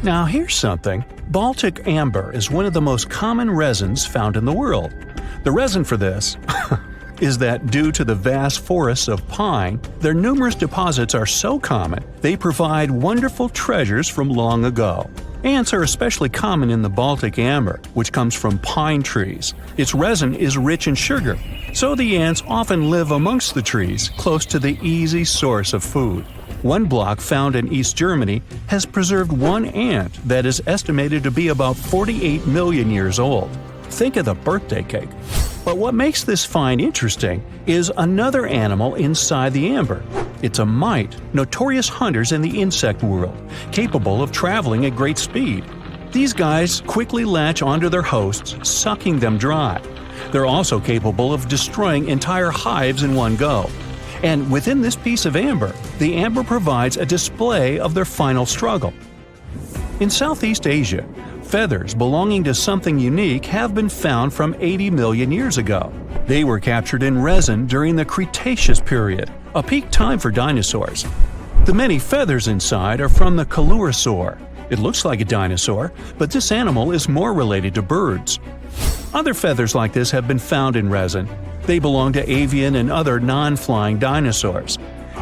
Now here's something. Baltic amber is one of the most common resins found in the world. The reason for this is that due to the vast forests of pine, their numerous deposits are so common they provide wonderful treasures from long ago. Ants are especially common in the Baltic amber, which comes from pine trees. Its resin is rich in sugar, so the ants often live amongst the trees, close to the easy source of food. One block found in East Germany has preserved one ant that is estimated to be about 48 million years old. Think of the birthday cake. But what makes this find interesting is another animal inside the amber. It's a mite, notorious hunters in the insect world, capable of traveling at great speed. These guys quickly latch onto their hosts, sucking them dry. They're also capable of destroying entire hives in one go. And within this piece of amber, the amber provides a display of their final struggle. In Southeast Asia, feathers belonging to something unique have been found from 80 million years ago. They were captured in resin during the Cretaceous period, a peak time for dinosaurs. The many feathers inside are from the Coelurosaur. It looks like a dinosaur, but this animal is more related to birds. Other feathers like this have been found in resin. They belong to avian and other non-flying dinosaurs.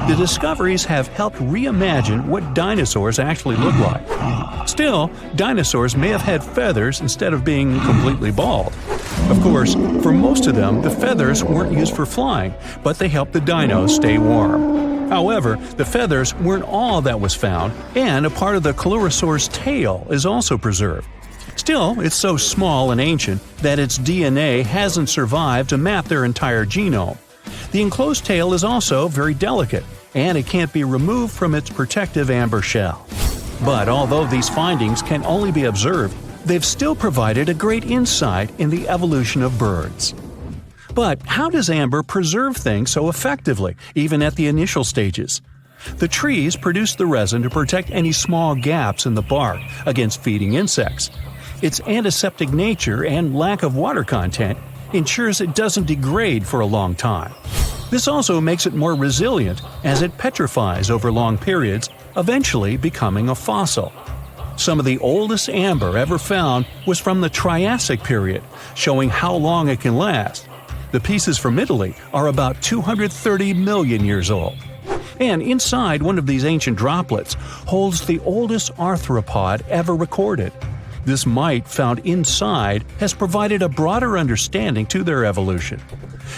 The discoveries have helped reimagine what dinosaurs actually look like. Still, dinosaurs may have had feathers instead of being completely bald. Of course, for most of them, the feathers weren't used for flying, but they helped the dinos stay warm. However, the feathers weren't all that was found, and a part of the Coelurosaur's tail is also preserved. Still, it's so small and ancient that its DNA hasn't survived to map their entire genome. The enclosed tail is also very delicate, and it can't be removed from its protective amber shell. But although these findings can only be observed, they've still provided a great insight in the evolution of birds. But how does amber preserve things so effectively, even at the initial stages? The trees produce the resin to protect any small gaps in the bark against feeding insects. Its antiseptic nature and lack of water content ensures it doesn't degrade for a long time. This also makes it more resilient as it petrifies over long periods, eventually becoming a fossil. Some of the oldest amber ever found was from the Triassic period, showing how long it can last. The pieces from Italy are about 230 million years old. And inside one of these ancient droplets holds the oldest arthropod ever recorded. This mite found inside has provided a broader understanding to their evolution.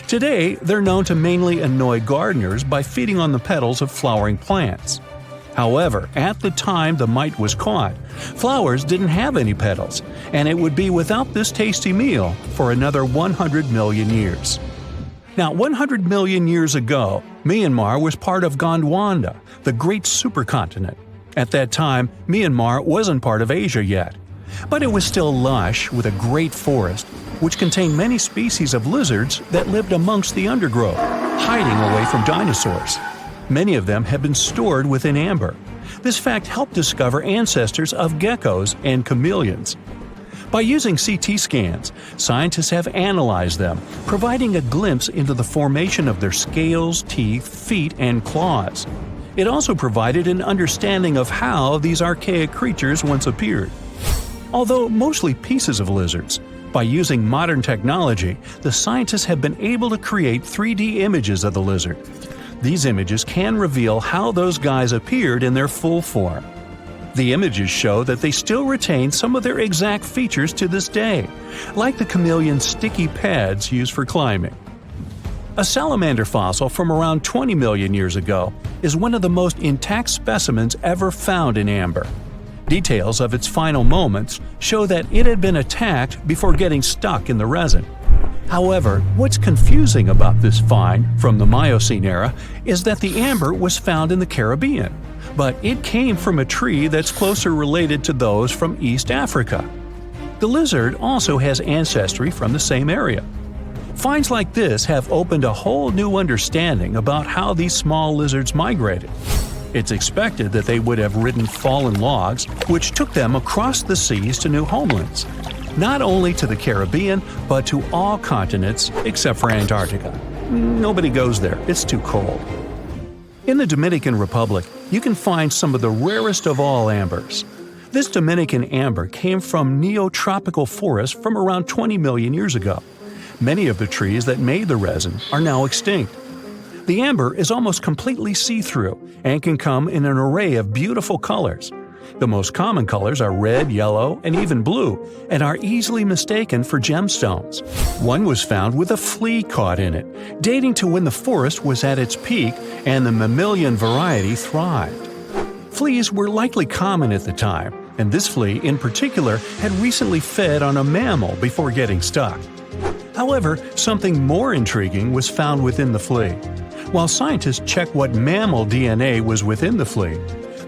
Today, they're known to mainly annoy gardeners by feeding on the petals of flowering plants. However, at the time the mite was caught, flowers didn't have any petals, and it would be without this tasty meal for another 100 million years. Now, 100 million years ago, Myanmar was part of Gondwana, the great supercontinent. At that time, Myanmar wasn't part of Asia yet. But it was still lush with a great forest, which contained many species of lizards that lived amongst the undergrowth, hiding away from dinosaurs. Many of them have been stored within amber. This fact helped discover ancestors of geckos and chameleons. By using CT scans, scientists have analyzed them, providing a glimpse into the formation of their scales, teeth, feet, and claws. It also provided an understanding of how these archaic creatures once appeared. Although mostly pieces of lizards, by using modern technology, the scientists have been able to create 3D images of the lizard. These images can reveal how those guys appeared in their full form. The images show that they still retain some of their exact features to this day, like the chameleon's sticky pads used for climbing. A salamander fossil from around 20 million years ago is one of the most intact specimens ever found in amber. Details of its final moments show that it had been attacked before getting stuck in the resin. However, what's confusing about this find from the Miocene era is that the amber was found in the Caribbean, but it came from a tree that's closer related to those from East Africa. The lizard also has ancestry from the same area. Finds like this have opened a whole new understanding about how these small lizards migrated. It's expected that they would have ridden fallen logs, which took them across the seas to new homelands, not only to the Caribbean, but to all continents except for Antarctica. Nobody goes there, it's too cold. In the Dominican Republic, you can find some of the rarest of all ambers. This Dominican amber came from neotropical forests from around 20 million years ago. Many of the trees that made the resin are now extinct. The amber is almost completely see-through and can come in an array of beautiful colors. The most common colors are red, yellow, and even blue, and are easily mistaken for gemstones. One was found with a flea caught in it, dating to when the forest was at its peak and the mammalian variety thrived. Fleas were likely common at the time, and this flea in particular had recently fed on a mammal before getting stuck. However, something more intriguing was found within the flea. While scientists checked what mammal DNA was within the flea,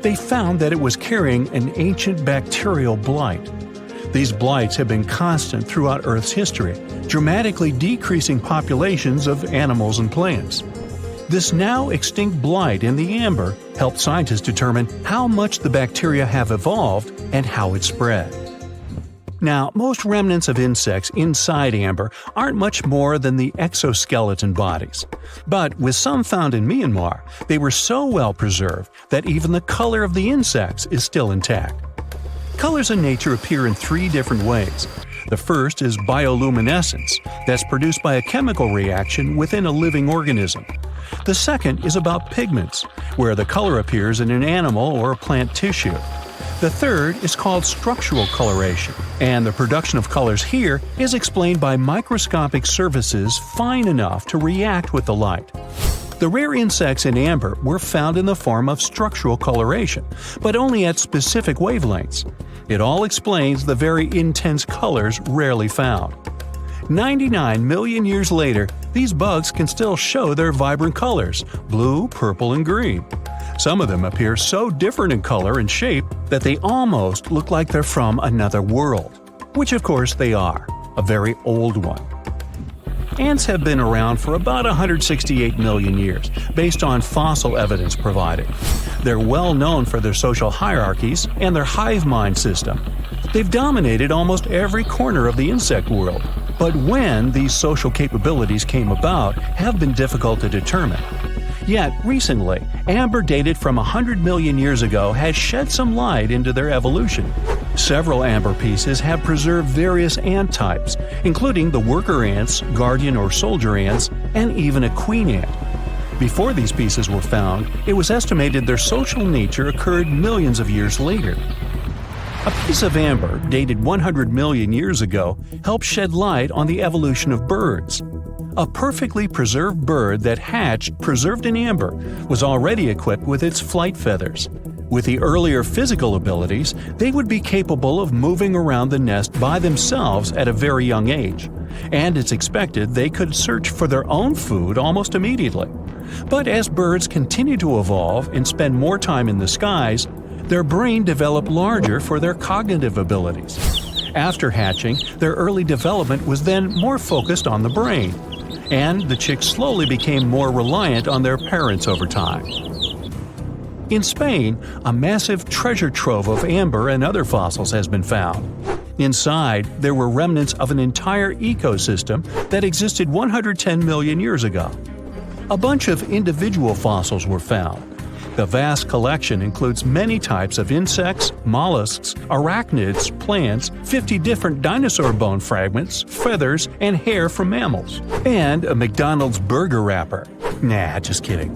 they found that it was carrying an ancient bacterial blight. These blights have been constant throughout Earth's history, dramatically decreasing populations of animals and plants. This now extinct blight in the amber helped scientists determine how much the bacteria have evolved and how it spread. Now, most remnants of insects inside amber aren't much more than the exoskeleton bodies. But with some found in Myanmar, they were so well preserved that even the color of the insects is still intact. Colors in nature appear in three different ways. The first is bioluminescence, that's produced by a chemical reaction within a living organism. The second is about pigments, where the color appears in an animal or a plant tissue. The third is called structural coloration, and the production of colors here is explained by microscopic surfaces fine enough to react with the light. The rare insects in amber were found in the form of structural coloration, but only at specific wavelengths. It all explains the very intense colors rarely found. 99 million years later, these bugs can still show their vibrant colors – blue, purple, and green. Some of them appear so different in color and shape that they almost look like they're from another world. Which of course they are, a very old one. Ants have been around for about 168 million years, based on fossil evidence provided. They're well known for their social hierarchies and their hive mind system. They've dominated almost every corner of the insect world, but when these social capabilities came about have been difficult to determine. Yet, recently, amber dated from 100 million years ago has shed some light into their evolution. Several amber pieces have preserved various ant types, including the worker ants, guardian or soldier ants, and even a queen ant. Before these pieces were found, it was estimated their social nature occurred millions of years later. A piece of amber dated 100 million years ago helped shed light on the evolution of birds. A perfectly preserved bird that hatched preserved in amber was already equipped with its flight feathers. With the earlier physical abilities, they would be capable of moving around the nest by themselves at a very young age, and it's expected they could search for their own food almost immediately. But as birds continue to evolve and spend more time in the skies, their brain developed larger for their cognitive abilities. After hatching, their early development was then more focused on the brain, and the chicks slowly became more reliant on their parents over time. In Spain, a massive treasure trove of amber and other fossils has been found. Inside, there were remnants of an entire ecosystem that existed 110 million years ago. A bunch of individual fossils were found. The vast collection includes many types of insects, mollusks, arachnids, plants, 50 different dinosaur bone fragments, feathers, and hair from mammals, and a McDonald's burger wrapper. Nah, just kidding.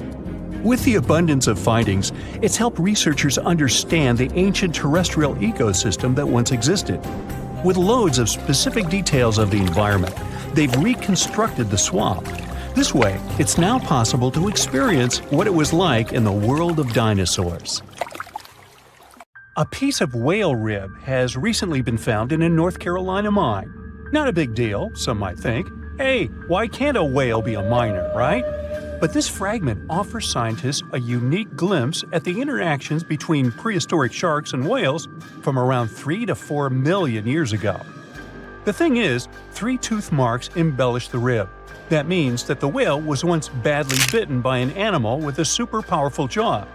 With the abundance of findings, it's helped researchers understand the ancient terrestrial ecosystem that once existed. With loads of specific details of the environment, they've reconstructed the swamp. This way, it's now possible to experience what it was like in the world of dinosaurs. A piece of whale rib has recently been found in a North Carolina mine. Not a big deal, some might think. Hey, why can't a whale be a miner, right? But this fragment offers scientists a unique glimpse at the interactions between prehistoric sharks and whales from around 3 to 4 million years ago. The thing is, 3 tooth marks embellish the rib. That means that the whale was once badly bitten by an animal with a super powerful jaw.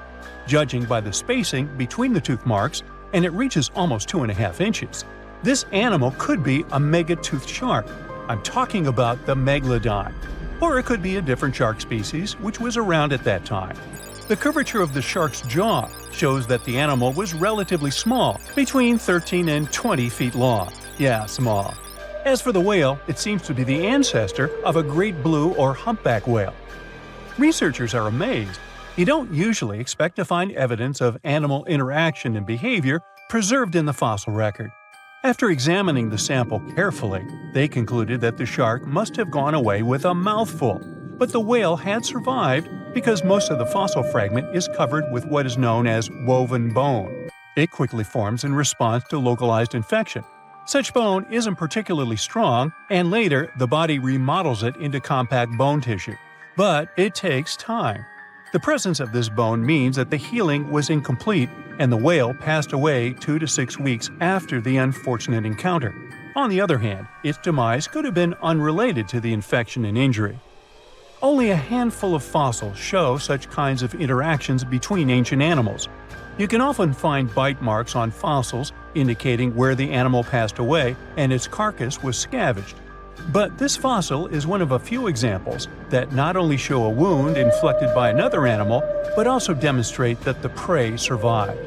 Judging by the spacing between the tooth marks, and it reaches almost 2.5 inches. This animal could be a mega-toothed shark. I'm talking about the megalodon. Or it could be a different shark species which was around at that time. The curvature of the shark's jaw shows that the animal was relatively small, between 13 and 20 feet long. Yeah, small. As for the whale, it seems to be the ancestor of a great blue or humpback whale. Researchers are amazed. You don't usually expect to find evidence of animal interaction and behavior preserved in the fossil record. After examining the sample carefully, they concluded that the shark must have gone away with a mouthful, but the whale had survived because most of the fossil fragment is covered with what is known as woven bone. It quickly forms in response to localized infection. Such bone isn't particularly strong, and later the body remodels it into compact bone tissue. But it takes time. The presence of this bone means that the healing was incomplete and the whale passed away 2 to 6 weeks after the unfortunate encounter. On the other hand, its demise could have been unrelated to the infection and injury. Only a handful of fossils show such kinds of interactions between ancient animals. You can often find bite marks on fossils indicating where the animal passed away and its carcass was scavenged. But this fossil is one of a few examples that not only show a wound inflicted by another animal, but also demonstrate that the prey survived.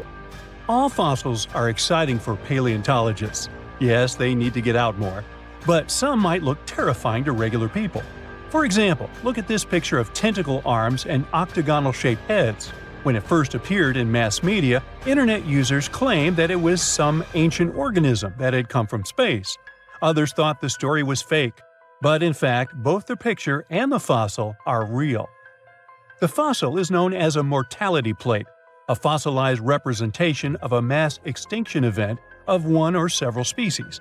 All fossils are exciting for paleontologists. Yes, they need to get out more. But some might look terrifying to regular people. For example, look at this picture of tentacle arms and octagonal-shaped heads. When it first appeared in mass media, internet users claimed that it was some ancient organism that had come from space. Others thought the story was fake, but in fact, both the picture and the fossil are real. The fossil is known as a mortality plate, a fossilized representation of a mass extinction event of one or several species.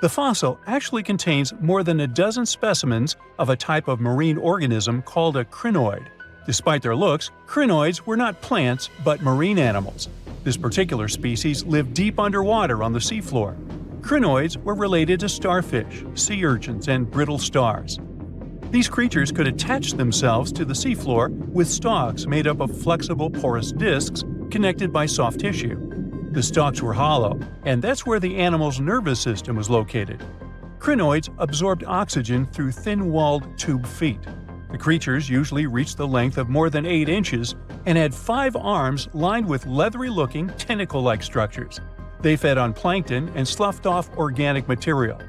The fossil actually contains more than a dozen specimens of a type of marine organism called a crinoid. Despite their looks, crinoids were not plants but marine animals. This particular species lived deep underwater on the seafloor. Crinoids were related to starfish, sea urchins, and brittle stars. These creatures could attach themselves to the seafloor with stalks made up of flexible porous discs connected by soft tissue. The stalks were hollow, and that's where the animal's nervous system was located. Crinoids absorbed oxygen through thin-walled tube feet. The creatures usually reached the length of more than 8 inches and had 5 arms lined with leathery-looking tentacle-like structures. They fed on plankton and sloughed off organic material.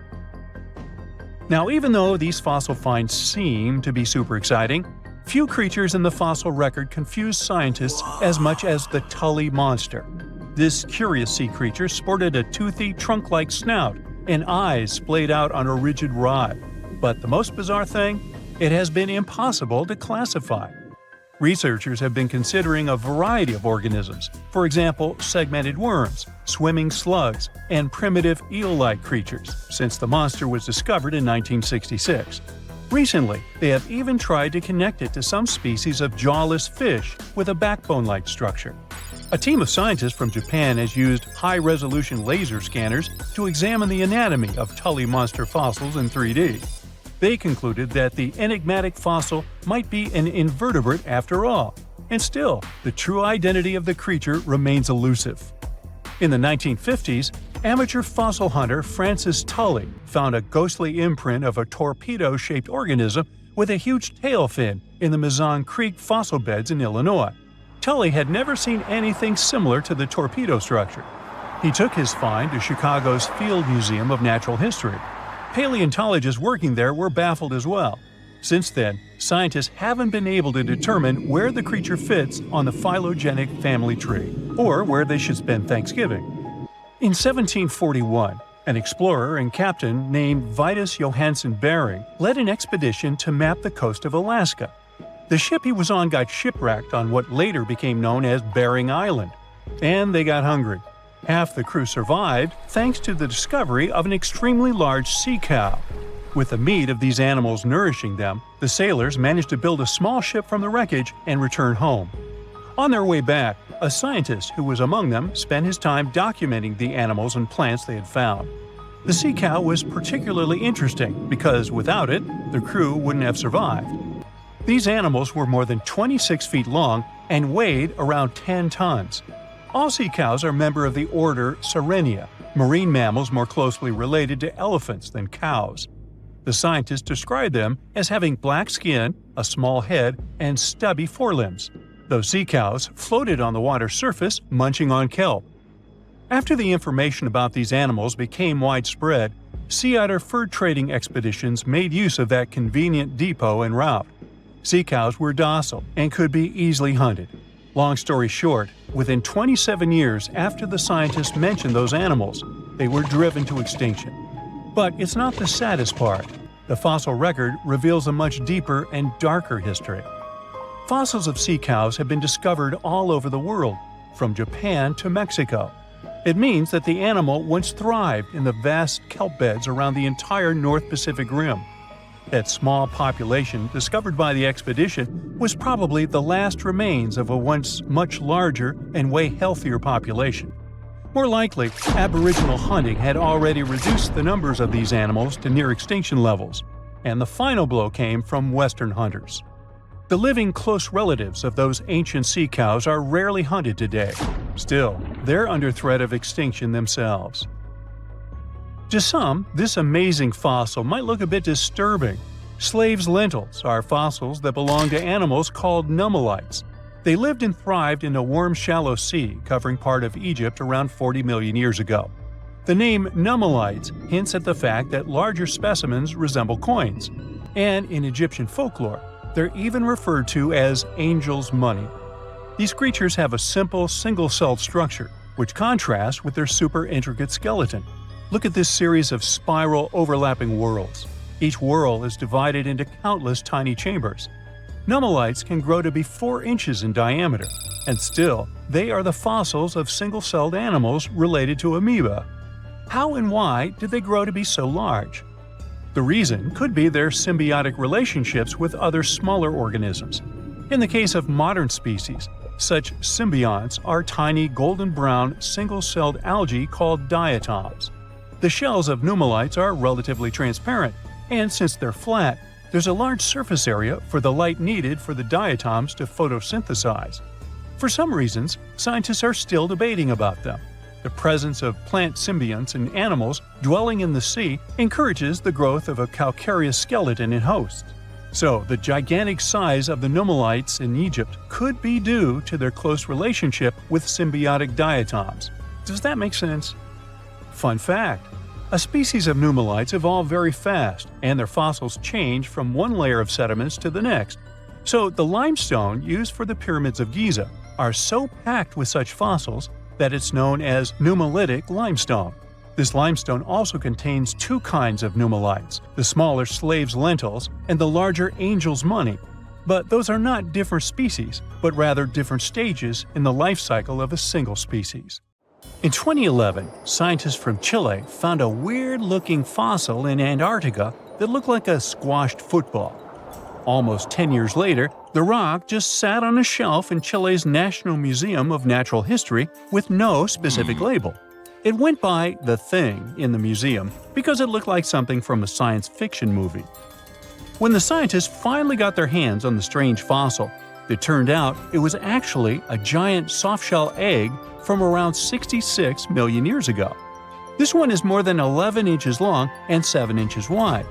Now, even though these fossil finds seem to be super exciting, few creatures in the fossil record confuse scientists as much as the Tully Monster. This curious sea creature sported a toothy, trunk-like snout and eyes splayed out on a rigid rod. But the most bizarre thing? It has been impossible to classify. Researchers have been considering a variety of organisms, for example, segmented worms, swimming slugs, and primitive eel-like creatures, since the monster was discovered in 1966. Recently, they have even tried to connect it to some species of jawless fish with a backbone-like structure. A team of scientists from Japan has used high-resolution laser scanners to examine the anatomy of Tully Monster fossils in 3D. They concluded that the enigmatic fossil might be an invertebrate after all, and still, the true identity of the creature remains elusive. In the 1950s, amateur fossil hunter Francis Tully found a ghostly imprint of a torpedo-shaped organism with a huge tail fin in the Mizon Creek fossil beds in Illinois. Tully had never seen anything similar to the torpedo structure. He took his find to Chicago's Field Museum of Natural History. Paleontologists working there were baffled as well. Since then, scientists haven't been able to determine where the creature fits on the phylogenetic family tree, or where they should spend Thanksgiving. In 1741, an explorer and captain named Vitus Johansen Bering led an expedition to map the coast of Alaska. The ship he was on got shipwrecked on what later became known as Bering Island, and they got hungry. Half the crew survived thanks to the discovery of an extremely large sea cow. With the meat of these animals nourishing them, the sailors managed to build a small ship from the wreckage and return home. On their way back, a scientist who was among them spent his time documenting the animals and plants they had found. The sea cow was particularly interesting because without it, the crew wouldn't have survived. These animals were more than 26 feet long and weighed around 10 tons. All sea cows are members of the order Sirenia, marine mammals more closely related to elephants than cows. The scientists described them as having black skin, a small head, and stubby forelimbs. Those sea cows floated on the water's surface, munching on kelp. After the information about these animals became widespread, sea otter fur trading expeditions made use of that convenient depot en route. Sea cows were docile and could be easily hunted. Long story short, within 27 years after the scientists mentioned those animals, they were driven to extinction. But it's not the saddest part. The fossil record reveals a much deeper and darker history. Fossils of sea cows have been discovered all over the world, from Japan to Mexico. It means that the animal once thrived in the vast kelp beds around the entire North Pacific Rim. That small population discovered by the expedition was probably the last remains of a once much larger and way healthier population. More likely, Aboriginal hunting had already reduced the numbers of these animals to near extinction levels, and the final blow came from Western hunters. The living close relatives of those ancient sea cows are rarely hunted today. Still, they're under threat of extinction themselves. To some, this amazing fossil might look a bit disturbing. Slaves' lentils are fossils that belong to animals called Nummulites. They lived and thrived in a warm, shallow sea covering part of Egypt around 40 million years ago. The name Nummulites hints at the fact that larger specimens resemble coins, and in Egyptian folklore, they're even referred to as angel's money. These creatures have a simple, single-celled structure, which contrasts with their super intricate skeleton. Look at this series of spiral overlapping whorls. Each whorl is divided into countless tiny chambers. Nummulites can grow to be 4 inches in diameter, and still, they are the fossils of single-celled animals related to amoeba. How and why did they grow to be so large? The reason could be their symbiotic relationships with other smaller organisms. In the case of modern species, such symbionts are tiny golden-brown single-celled algae called diatoms. The shells of Nummulites are relatively transparent, and since they're flat, there's a large surface area for the light needed for the diatoms to photosynthesize. For some reasons, scientists are still debating about them. The presence of plant symbionts in animals dwelling in the sea encourages the growth of a calcareous skeleton in hosts. So, the gigantic size of the Nummulites in Egypt could be due to their close relationship with symbiotic diatoms. Does that make sense? Fun fact: a species of Nummulites evolve very fast, and their fossils change from one layer of sediments to the next. So, the limestone used for the pyramids of Giza are so packed with such fossils that it's known as nummulitic limestone. This limestone also contains 2 kinds of Nummulites, the smaller slave's lentils and the larger angel's money. But those are not different species, but rather different stages in the life cycle of a single species. In 2011, scientists from Chile found a weird-looking fossil in Antarctica that looked like a squashed football. Almost 10 years later, the rock just sat on a shelf in Chile's National Museum of Natural History with no specific label. It went by The Thing in the museum because it looked like something from a science fiction movie. When the scientists finally got their hands on the strange fossil, it turned out it was actually a giant soft-shell egg from around 66 million years ago. This one is more than 11 inches long and 7 inches wide.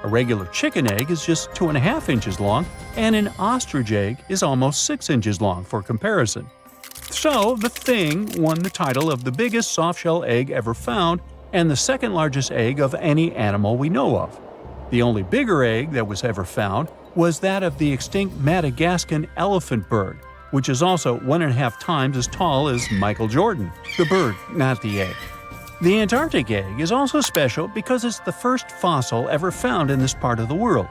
A regular chicken egg is just 2.5 inches long, and an ostrich egg is almost 6 inches long for comparison. So, the Thing won the title of the biggest soft-shell egg ever found and the second largest egg of any animal we know of. The only bigger egg that was ever found was that of the extinct Madagascan elephant bird, which is also 1.5 times as tall as Michael Jordan. The bird, not the egg. The Antarctic egg is also special because it's the first fossil ever found in this part of the world.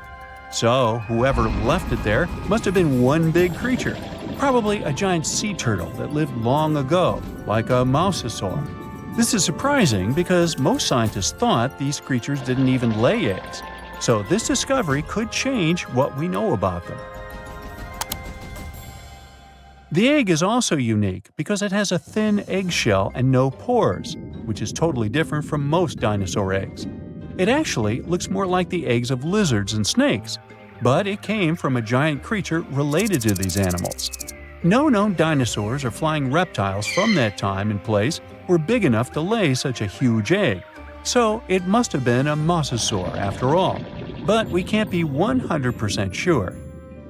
So, whoever left it there must have been one big creature, probably a giant sea turtle that lived long ago, like a mousosaur. This is surprising because most scientists thought these creatures didn't even lay eggs, so this discovery could change what we know about them. The egg is also unique because it has a thin eggshell and no pores, which is totally different from most dinosaur eggs. It actually looks more like the eggs of lizards and snakes, but it came from a giant creature related to these animals. No known dinosaurs or flying reptiles from that time and place were big enough to lay such a huge egg, so it must have been a mosasaur after all. But we can't be 100% sure.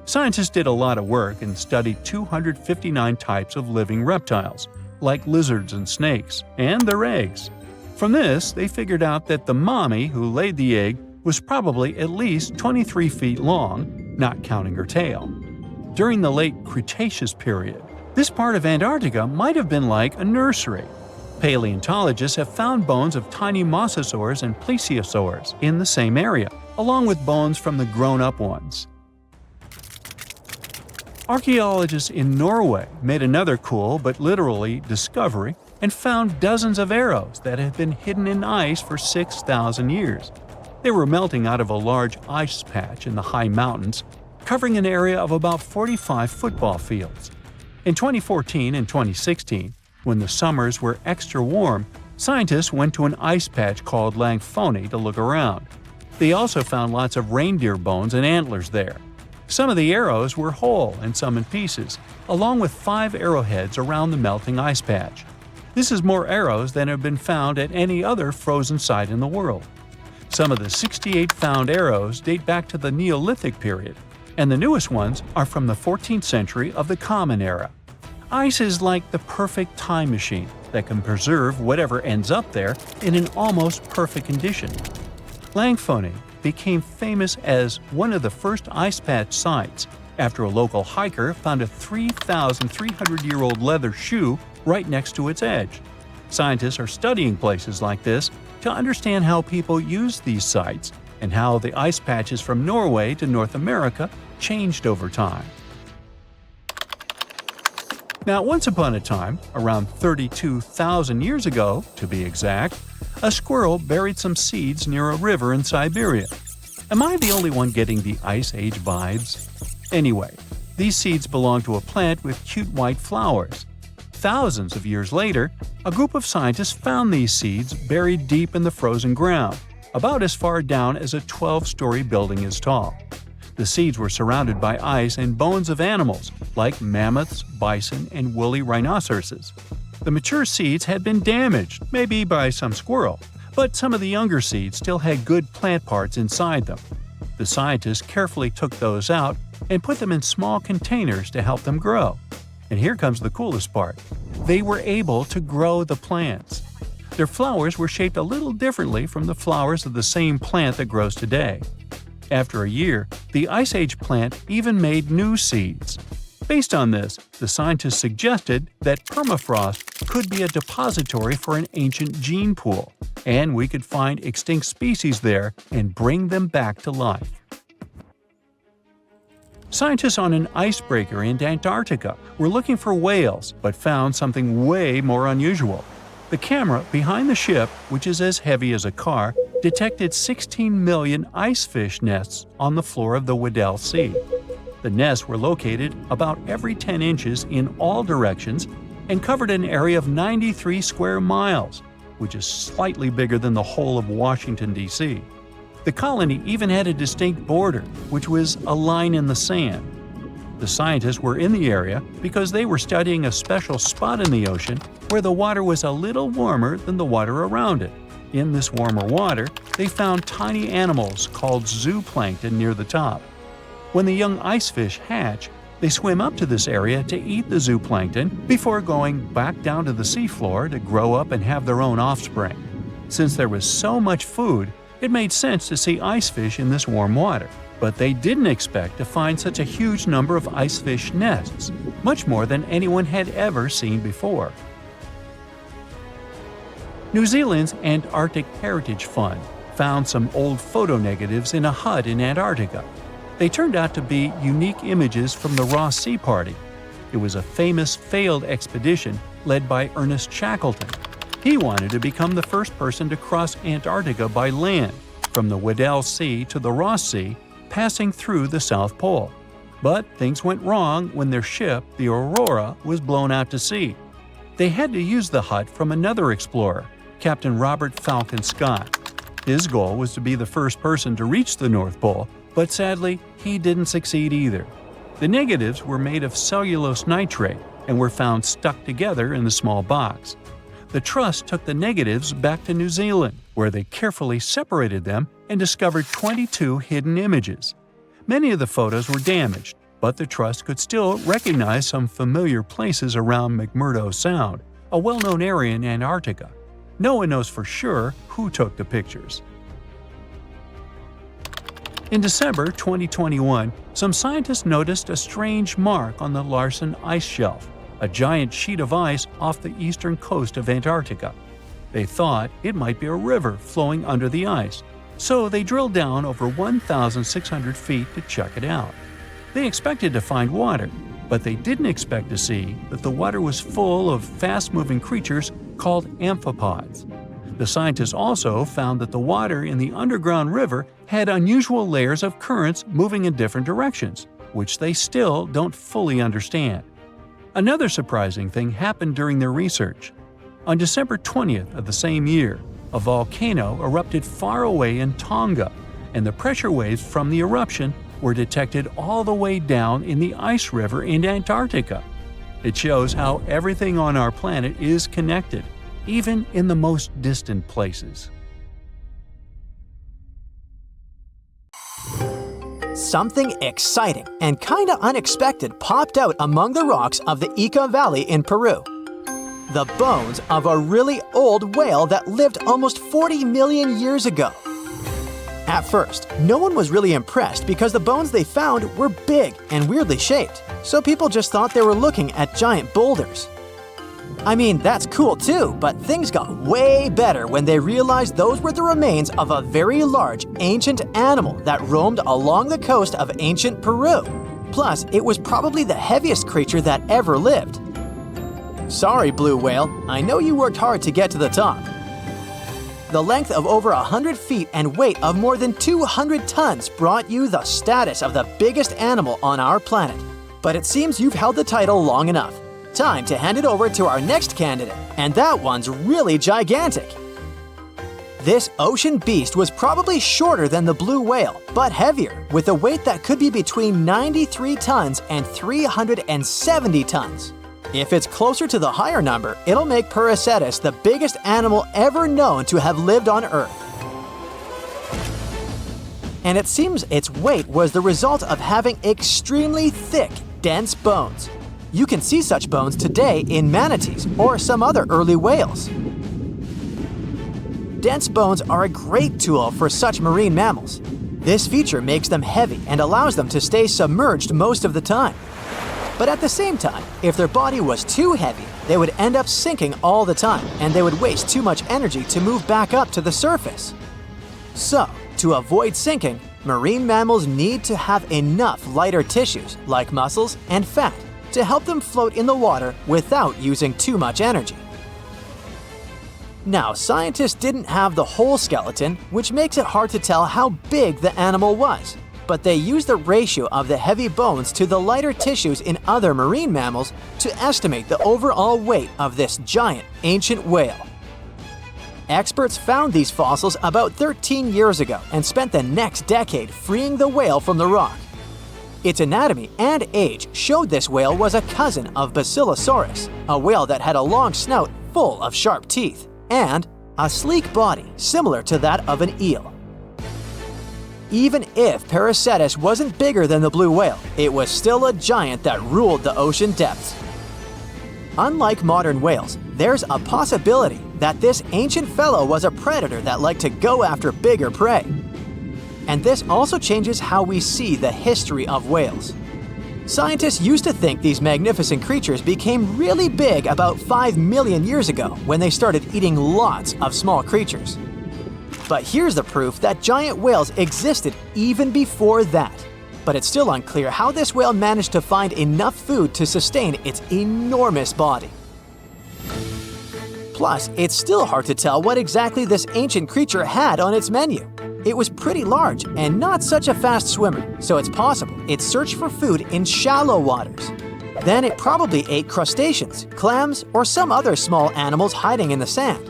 Scientists did a lot of work and studied 259 types of living reptiles, like lizards and snakes, and their eggs. From this, they figured out that the mommy who laid the egg was probably at least 23 feet long, not counting her tail. During the late Cretaceous period, this part of Antarctica might have been like a nursery. Paleontologists have found bones of tiny mosasaurs and plesiosaurs in the same area, along with bones from the grown-up ones. Archaeologists in Norway made another cool but literally discovery and found dozens of arrows that had been hidden in ice for 6,000 years. They were melting out of a large ice patch in the high mountains, covering an area of about 45 football fields. In 2014 and 2016, when the summers were extra warm, scientists went to an ice patch called Langfoni to look around. They also found lots of reindeer bones and antlers there. Some of the arrows were whole and some in pieces, along with 5 arrowheads around the melting ice patch. This is more arrows than have been found at any other frozen site in the world. Some of the 68 found arrows date back to the Neolithic period, and the newest ones are from the 14th century of the Common Era. Ice is like the perfect time machine that can preserve whatever ends up there in an almost perfect condition. Langfoni became famous as one of the first ice patch sites after a local hiker found a 3,300-year-old leather shoe right next to its edge. Scientists are studying places like this to understand how people use these sites and how the ice patches from Norway to North America changed over time. Now, once upon a time, around 32,000 years ago, to be exact, a squirrel buried some seeds near a river in Siberia. Am I the only one getting the Ice Age vibes? Anyway, these seeds belong to a plant with cute white flowers. Thousands of years later, a group of scientists found these seeds buried deep in the frozen ground, about as far down as a 12-story building is tall. The seeds were surrounded by ice and bones of animals like mammoths, bison, and woolly rhinoceroses. The mature seeds had been damaged, maybe by some squirrel, but some of the younger seeds still had good plant parts inside them. The scientists carefully took those out and put them in small containers to help them grow. And here comes the coolest part. They were able to grow the plants. Their flowers were shaped a little differently from the flowers of the same plant that grows today. After a year, the Ice Age plant even made new seeds. Based on this, the scientists suggested that permafrost could be a depository for an ancient gene pool, and we could find extinct species there and bring them back to life. Scientists on an icebreaker in Antarctica were looking for whales, but found something way more unusual. The camera behind the ship, which is as heavy as a car, detected 16 million ice fish nests on the floor of the Weddell Sea. The nests were located about every 10 inches in all directions and covered an area of 93 square miles, which is slightly bigger than the whole of Washington, D.C. The colony even had a distinct border, which was a line in the sand. The scientists were in the area because they were studying a special spot in the ocean where the water was a little warmer than the water around it. In this warmer water, they found tiny animals called zooplankton near the top. When the young ice fish hatch, they swim up to this area to eat the zooplankton before going back down to the seafloor to grow up and have their own offspring. Since there was so much food, it made sense to see ice fish in this warm water. But they didn't expect to find such a huge number of ice fish nests, much more than anyone had ever seen before. New Zealand's Antarctic Heritage Fund found some old photo negatives in a hut in Antarctica. They turned out to be unique images from the Ross Sea Party. It was a famous failed expedition led by Ernest Shackleton. He wanted to become the first person to cross Antarctica by land, from the Weddell Sea to the Ross Sea, passing through the South Pole. But things went wrong when their ship, the Aurora, was blown out to sea. They had to use the hut from another explorer, Captain Robert Falcon Scott. His goal was to be the first person to reach the North Pole, but sadly, he didn't succeed either. The negatives were made of cellulose nitrate and were found stuck together in the small box. The trust took the negatives back to New Zealand, where they carefully separated them and discovered 22 hidden images. Many of the photos were damaged, but the trust could still recognize some familiar places around McMurdo Sound, a well-known area in Antarctica. No one knows for sure who took the pictures. In December 2021, some scientists noticed a strange mark on the Larsen ice shelf, a giant sheet of ice off the eastern coast of Antarctica. They thought it might be a river flowing under the ice, so they drilled down over 1,600 feet to check it out. They expected to find water, but they didn't expect to see that the water was full of fast-moving creatures called amphipods. The scientists also found that the water in the underground river had unusual layers of currents moving in different directions, which they still don't fully understand. Another surprising thing happened during their research. On December 20th of the same year, a volcano erupted far away in Tonga, and the pressure waves from the eruption were detected all the way down in the ice river in Antarctica. It shows how everything on our planet is connected, even in the most distant places. Something exciting and kinda unexpected popped out among the rocks of the Ica Valley in Peru. The bones of a really old whale that lived almost 40 million years ago. At first, no one was really impressed because the bones they found were big and weirdly shaped, so people just thought they were looking at giant boulders. I mean, that's cool too, but things got way better when they realized those were the remains of a very large, ancient animal that roamed along the coast of ancient Peru. Plus, it was probably the heaviest creature that ever lived. Sorry, blue whale, I know you worked hard to get to the top. The length of over 100 feet and weight of more than 200 tons brought you the status of the biggest animal on our planet. But it seems you've held the title long enough. Time to hand it over to our next candidate, and that one's really gigantic. This ocean beast was probably shorter than the blue whale, but heavier, with a weight that could be between 93 tons and 370 tons. If it's closer to the higher number, it'll make Parasites the biggest animal ever known to have lived on Earth. And it seems its weight was the result of having extremely thick, dense bones. You can see such bones today in manatees or some other early whales. Dense bones are a great tool for such marine mammals. This feature makes them heavy and allows them to stay submerged most of the time. But at the same time, if their body was too heavy, they would end up sinking all the time, and they would waste too much energy to move back up to the surface. So, to avoid sinking, marine mammals need to have enough lighter tissues, like muscles and fat, to help them float in the water without using too much energy. Now, scientists didn't have the whole skeleton, which makes it hard to tell how big the animal was. But they used the ratio of the heavy bones to the lighter tissues in other marine mammals to estimate the overall weight of this giant ancient whale. Experts found these fossils about 13 years ago and spent the next decade freeing the whale from the rock. Its anatomy and age showed this whale was a cousin of Basilosaurus, a whale that had a long snout full of sharp teeth, and a sleek body similar to that of an eel. Even if Parasites wasn't bigger than the blue whale, it was still a giant that ruled the ocean depths. Unlike modern whales, there's a possibility that this ancient fellow was a predator that liked to go after bigger prey. And this also changes how we see the history of whales. Scientists used to think these magnificent creatures became really big about 5 million years ago when they started eating lots of small creatures. But here's the proof that giant whales existed even before that. But it's still unclear how this whale managed to find enough food to sustain its enormous body. Plus, it's still hard to tell what exactly this ancient creature had on its menu. It was pretty large and not such a fast swimmer, so it's possible it searched for food in shallow waters. Then it probably ate crustaceans, clams, or some other small animals hiding in the sand.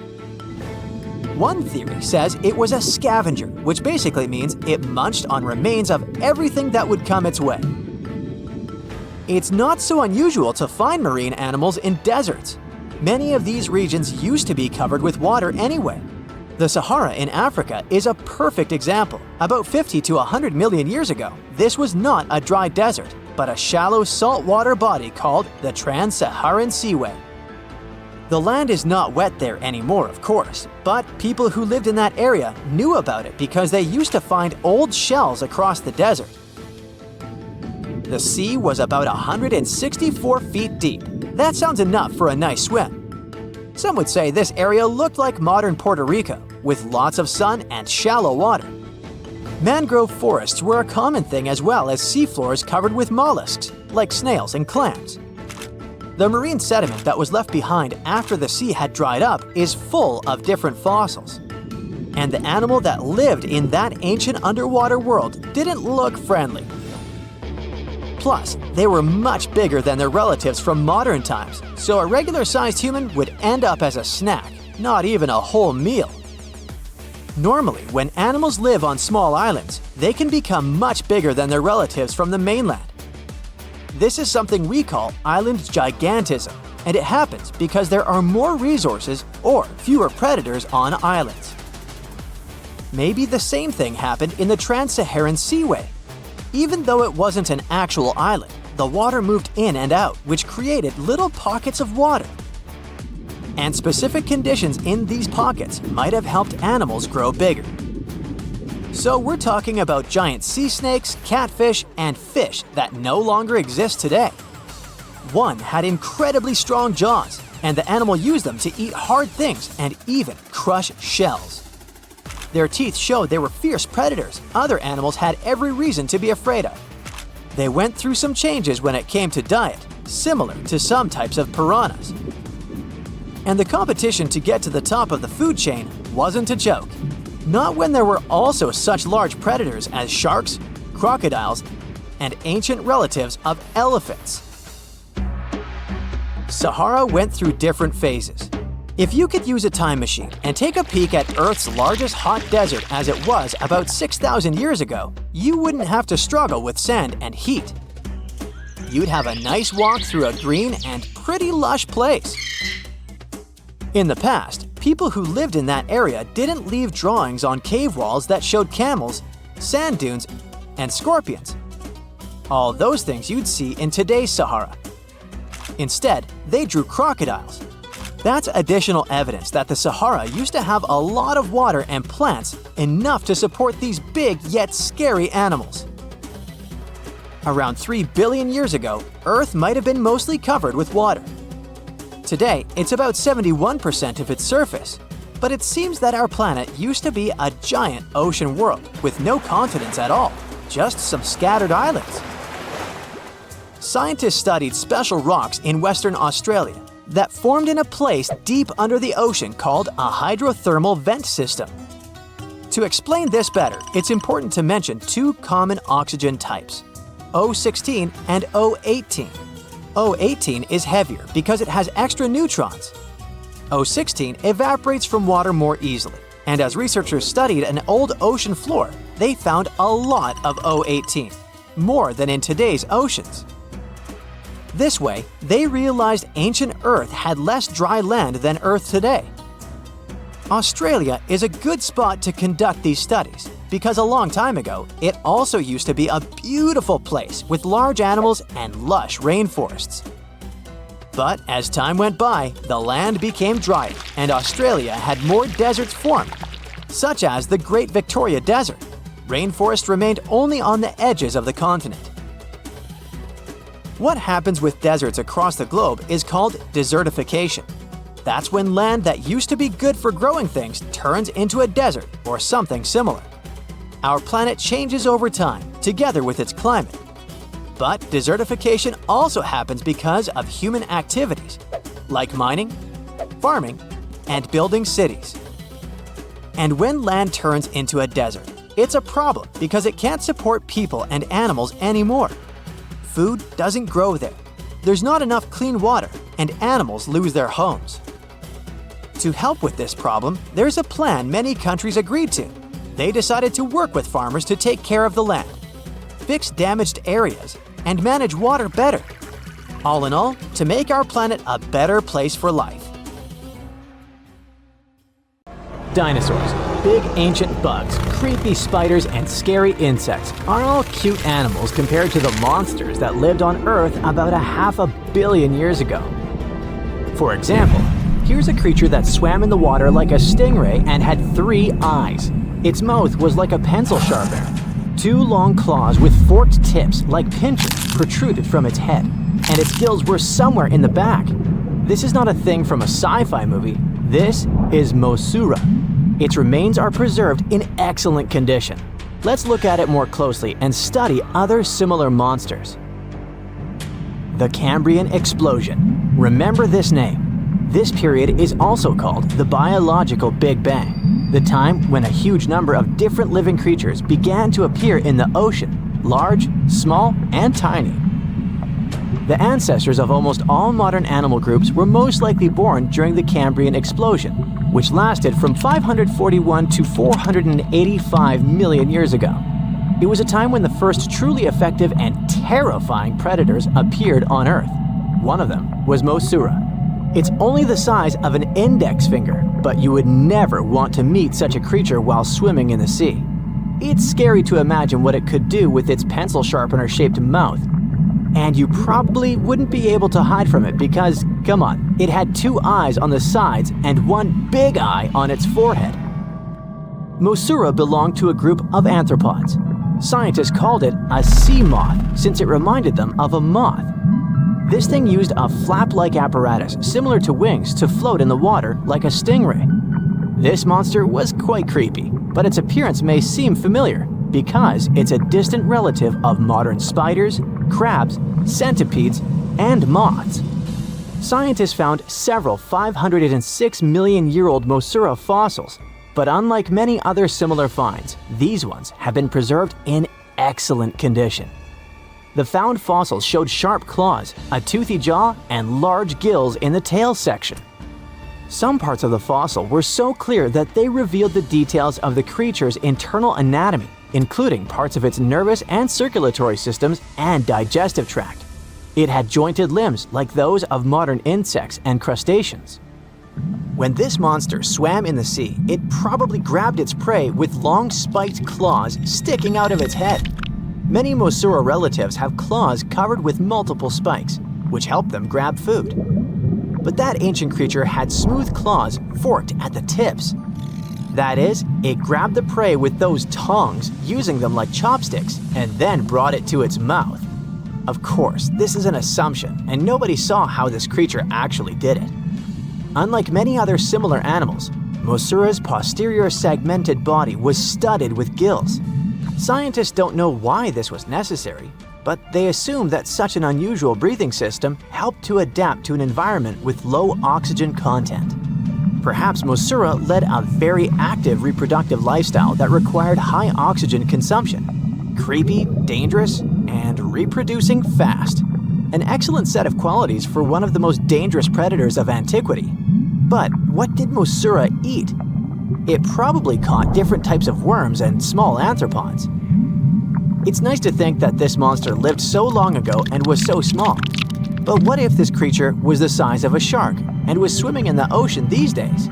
One theory says it was a scavenger, which basically means it munched on remains of everything that would come its way. It's not so unusual to find marine animals in deserts. Many of these regions used to be covered with water anyway. The Sahara in Africa is a perfect example. About 50 to 100 million years ago, this was not a dry desert. but a shallow saltwater body called the Trans-Saharan Seaway. The land is not wet there anymore, of course, but people who lived in that area knew about it because they used to find old shells across the desert. The sea was about 164 feet deep. That sounds enough for a nice swim. Some would say this area looked like modern Puerto Rico, with lots of sun and shallow water. Mangrove forests were a common thing as well as seafloors covered with mollusks, like snails and clams. The marine sediment that was left behind after the sea had dried up is full of different fossils. And the animal that lived in that ancient underwater world didn't look friendly. Plus, they were much bigger than their relatives from modern times, so a regular-sized human would end up as a snack, not even a whole meal. Normally, when animals live on small islands, they can become much bigger than their relatives from the mainland. This is something we call island gigantism, and it happens because there are more resources or fewer predators on islands. Maybe the same thing happened in the Trans-Saharan Seaway. Even though it wasn't an actual island, the water moved in and out, which created little pockets of water. And specific conditions in these pockets might have helped animals grow bigger. So we're talking about giant sea snakes, catfish, and fish that no longer exist today. One had incredibly strong jaws, and the animal used them to eat hard things and even crush shells. Their teeth showed they were fierce predators other animals had every reason to be afraid of. They went through some changes when it came to diet, similar to some types of piranhas. And the competition to get to the top of the food chain wasn't a joke. Not when there were also such large predators as sharks, crocodiles, and ancient relatives of elephants. Sahara went through different phases. If you could use a time machine and take a peek at Earth's largest hot desert as it was about 6,000 years ago, you wouldn't have to struggle with sand and heat. You'd have a nice walk through a green and pretty lush place. In the past, people who lived in that area didn't leave drawings on cave walls that showed camels, sand dunes, and scorpions. All those things you'd see in today's Sahara. Instead, they drew crocodiles. That's additional evidence that the Sahara used to have a lot of water and plants enough to support these big yet scary animals. Around 3 billion years ago, Earth might have been mostly covered with water. Today, it's about 71% of its surface, but it seems that our planet used to be a giant ocean world with no continents at all, just some scattered islands. Scientists studied special rocks in Western Australia that formed in a place deep under the ocean called a hydrothermal vent system. To explain this better, it's important to mention two common oxygen types, O16 and O18. O18 is heavier because it has extra neutrons. O16 evaporates from water more easily, and as researchers studied an old ocean floor, they found a lot of O18, more than in today's oceans. This way, they realized ancient Earth had less dry land than Earth today. Australia is a good spot to conduct these studies because a long time ago, it also used to be a beautiful place with large animals and lush rainforests. But as time went by, the land became drier and Australia had more deserts formed, such as the Great Victoria Desert. Rainforest remained only on the edges of the continent. What happens with deserts across the globe is called desertification. That's when land that used to be good for growing things turns into a desert or something similar. Our planet changes over time, together with its climate. But desertification also happens because of human activities, like mining, farming, and building cities. And when land turns into a desert, it's a problem because it can't support people and animals anymore. Food doesn't grow there. There's not enough clean water, and animals lose their homes. To help with this problem, there's a plan many countries agreed to. They decided to work with farmers to take care of the land, fix damaged areas, and manage water better. All in all, to make our planet a better place for life. Dinosaurs, big ancient bugs, creepy spiders, and scary insects are all cute animals compared to the monsters that lived on Earth about 500 million years ago. For example, here's a creature that swam in the water like a stingray and had 3 eyes. Its mouth was like a pencil sharpener. 2 long claws with forked tips like pincers protruded from its head, and its gills were somewhere in the back. This is not a thing from a sci-fi movie. This is Mosura. Its remains are preserved in excellent condition. Let's look at it more closely and study other similar monsters. The Cambrian explosion. Remember this name. This period is also called the biological Big Bang, the time when a huge number of different living creatures began to appear in the ocean, large, small, and tiny. The ancestors of almost all modern animal groups were most likely born during the Cambrian explosion, which lasted from 541 to 485 million years ago. It was a time when the first truly effective and terrifying predators appeared on Earth. One of them was Mosura. It's only the size of an index finger, but you would never want to meet such a creature while swimming in the sea. It's scary to imagine what it could do with its pencil sharpener-shaped mouth. And you probably wouldn't be able to hide from it because, come on, it had 2 eyes on the sides and 1 big eye on its forehead. Mosura belonged to a group of arthropods. Scientists called it a sea moth since it reminded them of a moth. This thing used a flap-like apparatus similar to wings to float in the water like a stingray. This monster was quite creepy, but its appearance may seem familiar because it's a distant relative of modern spiders, crabs, centipedes, and moths. Scientists found several 506 million-year-old Mosura fossils, but unlike many other similar finds, these ones have been preserved in excellent condition. The found fossils showed sharp claws, a toothy jaw, and large gills in the tail section. Some parts of the fossil were so clear that they revealed the details of the creature's internal anatomy, including parts of its nervous and circulatory systems and digestive tract. It had jointed limbs like those of modern insects and crustaceans. When this monster swam in the sea, it probably grabbed its prey with long spiked claws sticking out of its head. Many Mosura relatives have claws covered with multiple spikes, which help them grab food. But that ancient creature had smooth claws forked at the tips. That is, it grabbed the prey with those tongs, using them like chopsticks, and then brought it to its mouth. Of course, this is an assumption, and nobody saw how this creature actually did it. Unlike many other similar animals, Mosura's posterior segmented body was studded with gills. Scientists don't know why this was necessary, but they assume that such an unusual breathing system helped to adapt to an environment with low oxygen content. Perhaps Mosura led a very active reproductive lifestyle that required high oxygen consumption. Creepy, dangerous, and reproducing fast. An excellent set of qualities for one of the most dangerous predators of antiquity. But what did Mosura eat? It probably caught different types of worms and small arthropods. It's nice to think that this monster lived so long ago and was so small. But what if this creature was the size of a shark and was swimming in the ocean these days?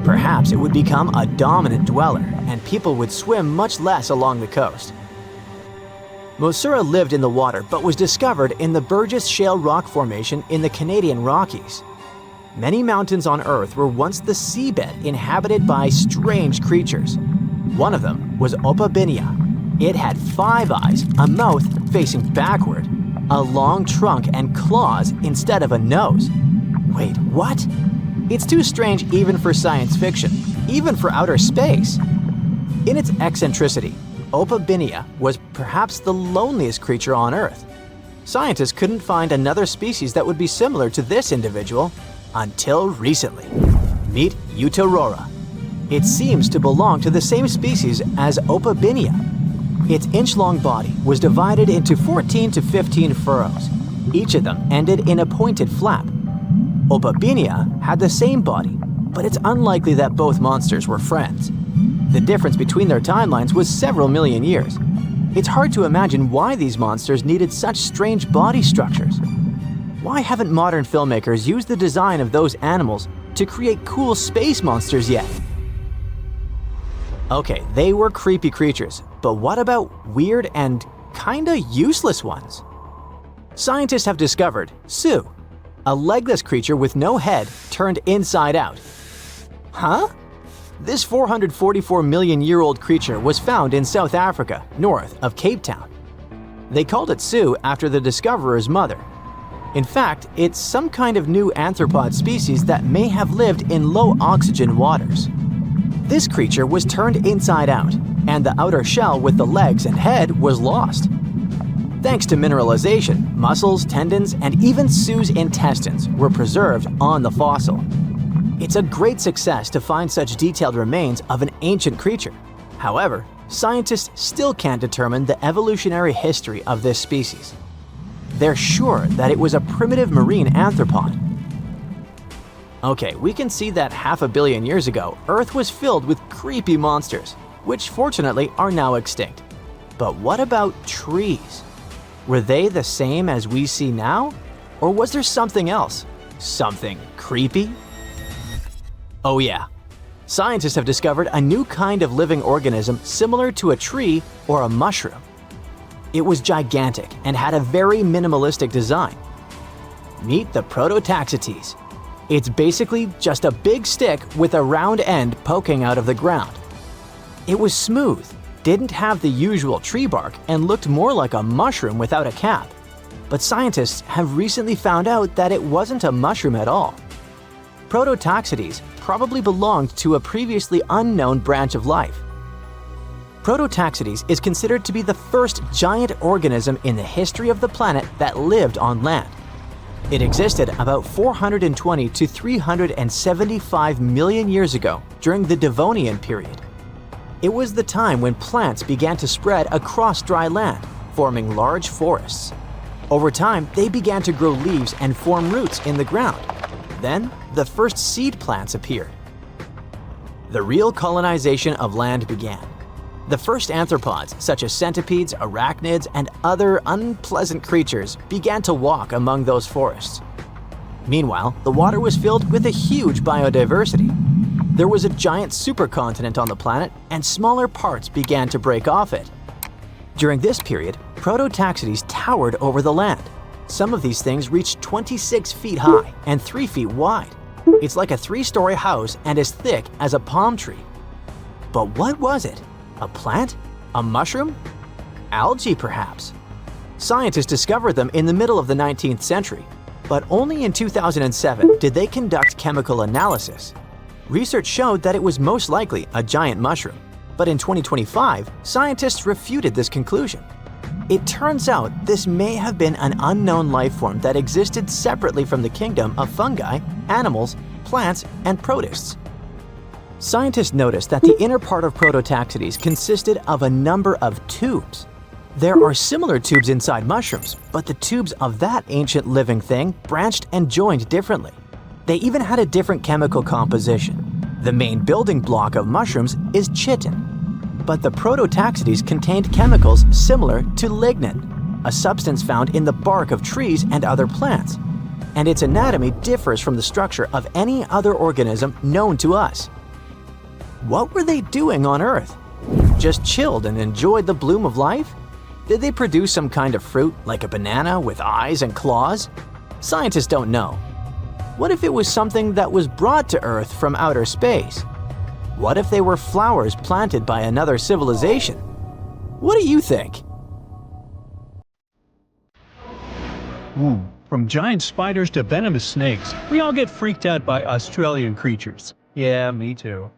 Perhaps it would become a dominant dweller and people would swim much less along the coast. Mosura lived in the water but was discovered in the Burgess Shale Rock Formation in the Canadian Rockies. Many mountains on Earth were once the seabed inhabited by strange creatures. One of them was Opabinia. It had 5 eyes, a mouth facing backward, a long trunk and claws instead of a nose. Wait, what? It's too strange even for science fiction, even for outer space. In its eccentricity, Opabinia was perhaps the loneliest creature on Earth. Scientists couldn't find another species that would be similar to this individual until recently. Meet Utaurora. It seems to belong to the same species as Opabinia. Its inch-long body was divided into 14 to 15 furrows. Each of them ended in a pointed flap. Opabinia had the same body, but it's unlikely that both monsters were friends. The difference between their timelines was several million years. It's hard to imagine why these monsters needed such strange body structures. Why haven't modern filmmakers used the design of those animals to create cool space monsters yet? Okay, they were creepy creatures, but what about weird and kinda useless ones? Scientists have discovered Sue, a legless creature with no head turned inside out. Huh? This 444 million year old creature was found in South Africa, north of Cape Town. They called it Sue after the discoverer's mother. In fact, it's some kind of new arthropod species that may have lived in low oxygen waters. This creature was turned inside out, and the outer shell with the legs and head was lost. Thanks to mineralization, muscles, tendons, and even Sue's intestines were preserved on the fossil. It's a great success to find such detailed remains of an ancient creature. However, scientists still can't determine the evolutionary history of this species. They're sure that it was a primitive marine arthropod. Okay, we can see that 500 million years ago, Earth was filled with creepy monsters, which fortunately are now extinct. But what about trees? Were they the same as we see now? Or was there something else? Something creepy? Oh yeah. Scientists have discovered a new kind of living organism similar to a tree or a mushroom. It was gigantic and had a very minimalistic design. Meet the Prototaxites. It's basically just a big stick with a round end poking out of the ground. It was smooth, didn't have the usual tree bark, and looked more like a mushroom without a cap. But scientists have recently found out that it wasn't a mushroom at all. Prototaxites probably belonged to a previously unknown branch of life. Prototaxites is considered to be the first giant organism in the history of the planet that lived on land. It existed about 420 to 375 million years ago during the Devonian period. It was the time when plants began to spread across dry land, forming large forests. Over time, they began to grow leaves and form roots in the ground. Then, the first seed plants appeared. The real colonization of land began. The first arthropods, such as centipedes, arachnids, and other unpleasant creatures, began to walk among those forests. Meanwhile, the water was filled with a huge biodiversity. There was a giant supercontinent on the planet, and smaller parts began to break off it. During this period, Prototaxites towered over the land. Some of these things reached 26 feet high and 3 feet wide. It's like a 3-story house and as thick as a palm tree. But what was it? A plant? A mushroom? Algae, perhaps? Scientists discovered them in the middle of the 19th century, but only in 2007 did they conduct chemical analysis. Research showed that it was most likely a giant mushroom, but in 2025, scientists refuted this conclusion. It turns out this may have been an unknown life form that existed separately from the kingdom of fungi, animals, plants, and protists. Scientists noticed that the inner part of Prototaxites consisted of a number of tubes. There are similar tubes inside mushrooms, but the tubes of that ancient living thing branched and joined differently. They even had a different chemical composition. The main building block of mushrooms is chitin, but the Prototaxites contained chemicals similar to lignin, a substance found in the bark of trees and other plants, and its anatomy differs from the structure of any other organism known to us. What were they doing on Earth? Just chilled and enjoyed the bloom of life? Did they produce some kind of fruit, like a banana with eyes and claws? Scientists don't know. What if it was something that was brought to Earth from outer space? What if they were flowers planted by another civilization? What do you think? From giant spiders to venomous snakes, we all get freaked out by Australian creatures. Yeah, me too.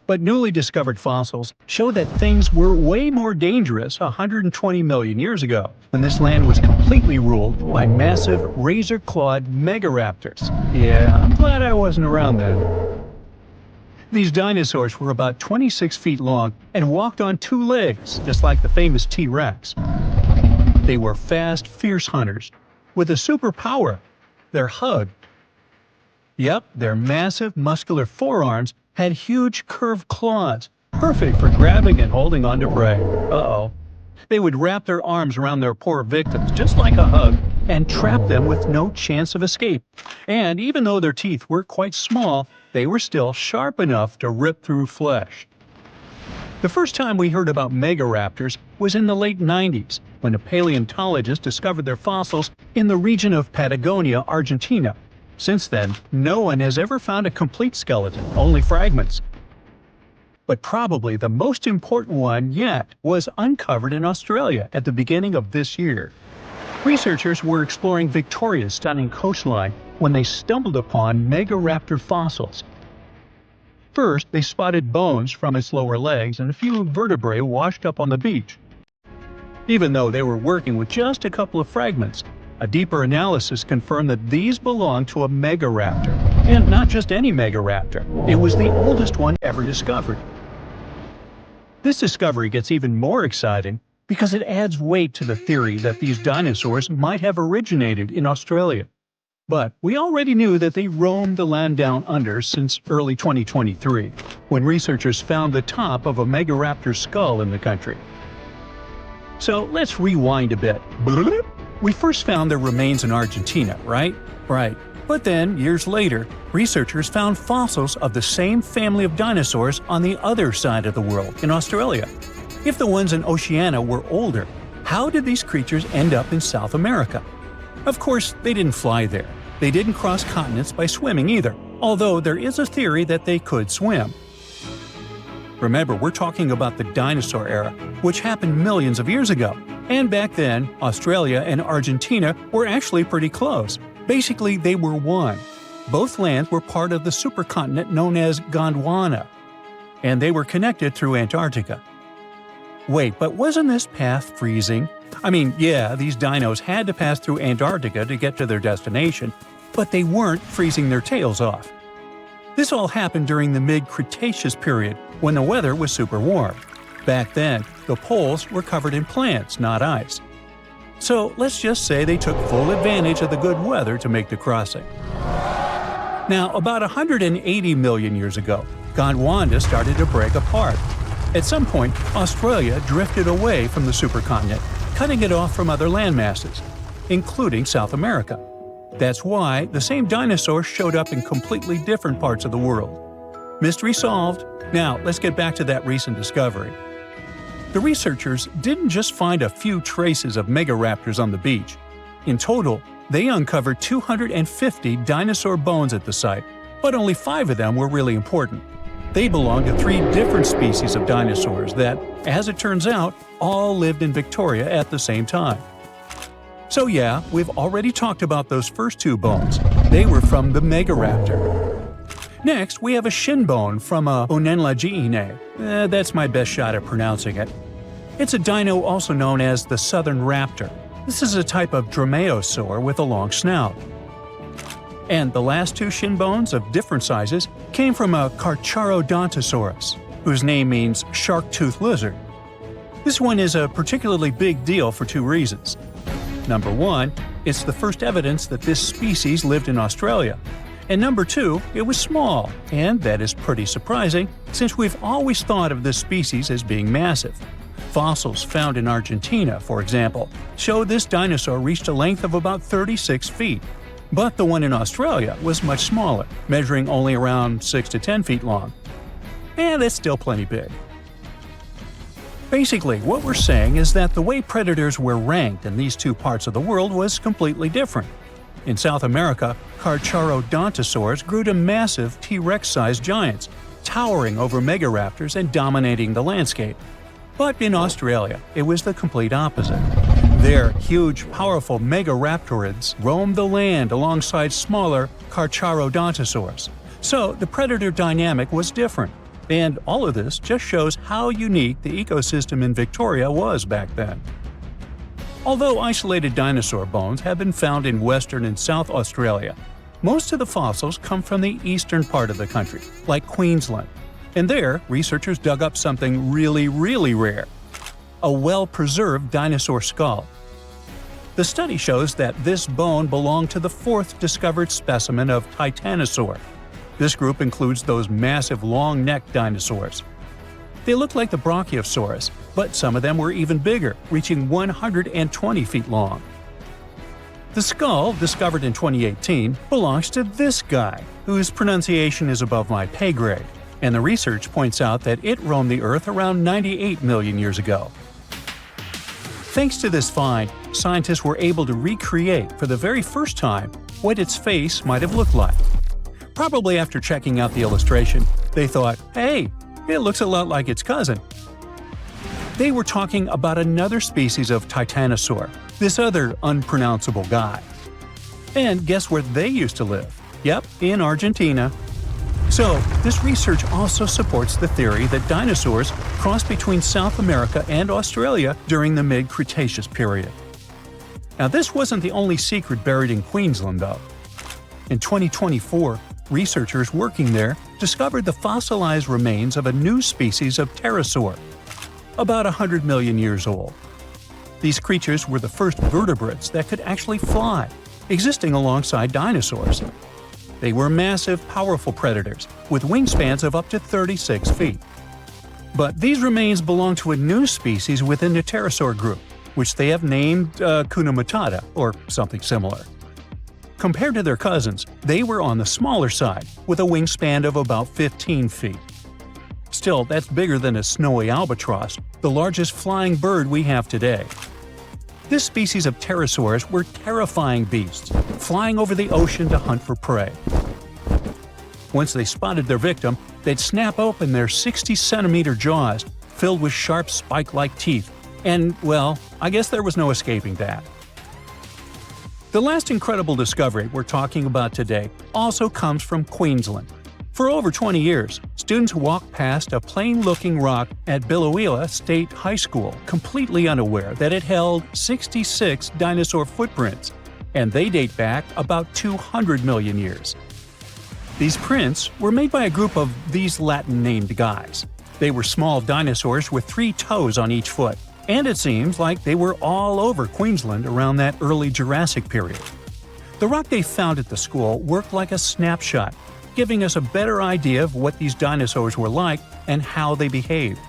But newly discovered fossils show that things were way more dangerous 120 million years ago, when this land was completely ruled by massive razor-clawed mega-raptors. Yeah, I'm glad I wasn't around then. These dinosaurs were about 26 feet long and walked on 2 legs, just like the famous T-Rex. They were fast, fierce hunters, with a superpower: their hug. Yep, their massive, muscular forearms had huge curved claws, perfect for grabbing and holding onto prey. Uh-oh. They would wrap their arms around their poor victims, just like a hug, and trap them with no chance of escape. And even though their teeth were quite small, they were still sharp enough to rip through flesh. The first time we heard about mega-raptors was in the late 90s, when a paleontologist discovered their fossils in the region of Patagonia, Argentina. Since then, no one has ever found a complete skeleton, only fragments. But probably the most important one yet was uncovered in Australia at the beginning of this year. Researchers were exploring Victoria's stunning coastline when they stumbled upon mega-raptor fossils. First, they spotted bones from its lower legs and a few vertebrae washed up on the beach. Even though they were working with just a couple of fragments, a deeper analysis confirmed that these belonged to a mega-raptor. And not just any mega-raptor, it was the oldest one ever discovered. This discovery gets even more exciting because it adds weight to the theory that these dinosaurs might have originated in Australia. But we already knew that they roamed the land down under since early 2023, when researchers found the top of a mega-raptor skull in the country. So let's rewind a bit. We first found their remains in Argentina, right? Right. But then, years later, researchers found fossils of the same family of dinosaurs on the other side of the world, in Australia. If the ones in Oceania were older, how did these creatures end up in South America? Of course, they didn't fly there. They didn't cross continents by swimming either, although there is a theory that they could swim. Remember, we're talking about the dinosaur era, which happened millions of years ago. And back then, Australia and Argentina were actually pretty close. Basically, they were one. Both lands were part of the supercontinent known as Gondwana, and they were connected through Antarctica. Wait, but wasn't this path freezing? I mean, yeah, these dinos had to pass through Antarctica to get to their destination, but they weren't freezing their tails off. This all happened during the mid-Cretaceous period, when the weather was super warm. Back then, the poles were covered in plants, not ice. So let's just say they took full advantage of the good weather to make the crossing. Now, about 180 million years ago, Gondwana started to break apart. At some point, Australia drifted away from the supercontinent, cutting it off from other landmasses, including South America. That's why the same dinosaurs showed up in completely different parts of the world. Mystery solved. Now, let's get back to that recent discovery. The researchers didn't just find a few traces of mega-raptors on the beach. In total, they uncovered 250 dinosaur bones at the site, but only 5 of them were really important. They belonged to 3 different species of dinosaurs that, as it turns out, all lived in Victoria at the same time. So yeah, we've already talked about those first 2 bones. They were from the mega-raptor. Next, we have a shin bone from a Onenlagiine. That's my best shot at pronouncing it. It's a dino also known as the southern raptor. This is a type of dromaeosaur with a long snout. And the last 2 shin bones of different sizes came from a Carcharodontosaurus, whose name means shark-toothed lizard. This one is a particularly big deal for 2 reasons. Number 1, it's the first evidence that this species lived in Australia. And number 2, it was small, and that is pretty surprising since we've always thought of this species as being massive. Fossils found in Argentina, for example, show this dinosaur reached a length of about 36 feet. But the one in Australia was much smaller, measuring only around 6 to 10 feet long. And it's still plenty big. Basically, what we're saying is that the way predators were ranked in these 2 parts of the world was completely different. In South America, Carcharodontosaurs grew to massive T-Rex-sized giants, towering over mega-raptors and dominating the landscape. But in Australia, it was the complete opposite. There, huge, powerful mega-raptorids roamed the land alongside smaller Carcharodontosaurs. So the predator dynamic was different. And all of this just shows how unique the ecosystem in Victoria was back then. Although isolated dinosaur bones have been found in Western and South Australia, most of the fossils come from the eastern part of the country, like Queensland. And there, researchers dug up something really, really rare – a well-preserved dinosaur skull. The study shows that this bone belonged to the 4th discovered specimen of Titanosaur. This group includes those massive long-necked dinosaurs. They look like the Brachiosaurus, but some of them were even bigger, reaching 120 feet long. The skull, discovered in 2018, belongs to this guy, whose pronunciation is above my pay grade. and the research points out that it roamed the Earth around 98 million years ago. Thanks to this find, scientists were able to recreate for the very first time what its face might have looked like. Probably after checking out the illustration, they thought, hey, it looks a lot like its cousin. They were talking about another species of Titanosaur, this other unpronounceable guy. And guess where they used to live? Yep, in Argentina. So, this research also supports the theory that dinosaurs crossed between South America and Australia during the mid-Cretaceous period. Now, this wasn't the only secret buried in Queensland, though. In 2024, researchers working there discovered the fossilized remains of a new species of pterosaur, about 100 million years old. These creatures were the first vertebrates that could actually fly, existing alongside dinosaurs. They were massive, powerful predators with wingspans of up to 36 feet. But these remains belong to a new species within the pterosaur group, which they have named Hakuna Matata, or something similar. Compared to their cousins, they were on the smaller side, with a wingspan of about 15 feet. Still, that's bigger than a snowy albatross, the largest flying bird we have today. This species of pterosaurs were terrifying beasts, flying over the ocean to hunt for prey. Once they spotted their victim, they'd snap open their 60-centimeter jaws, filled with sharp spike-like teeth, and, well, I guess there was no escaping that. The last incredible discovery we're talking about today also comes from Queensland. For over 20 years, students walked past a plain-looking rock at Biloela State High School completely unaware that it held 66 dinosaur footprints, and they date back about 200 million years. These prints were made by a group of these Latin-named guys. They were small dinosaurs with 3 toes on each foot, and it seems like they were all over Queensland around that early Jurassic period. The rock they found at the school worked like a snapshot, giving us a better idea of what these dinosaurs were like and how they behaved.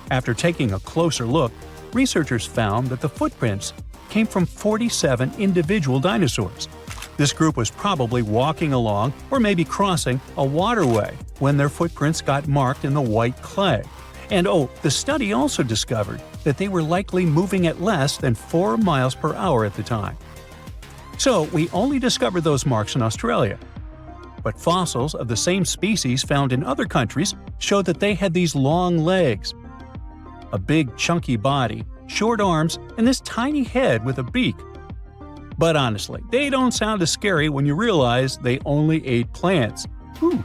After taking a closer look, researchers found that the footprints came from 47 individual dinosaurs. This group was probably walking along or maybe crossing a waterway when their footprints got marked in the white clay. And the study also discovered that they were likely moving at less than 4 miles per hour at the time. So we only discovered those marks in Australia. But fossils of the same species found in other countries showed that they had these long legs, a big chunky body, short arms, and this tiny head with a beak. But honestly, they don't sound as scary when you realize they only ate plants. Whew.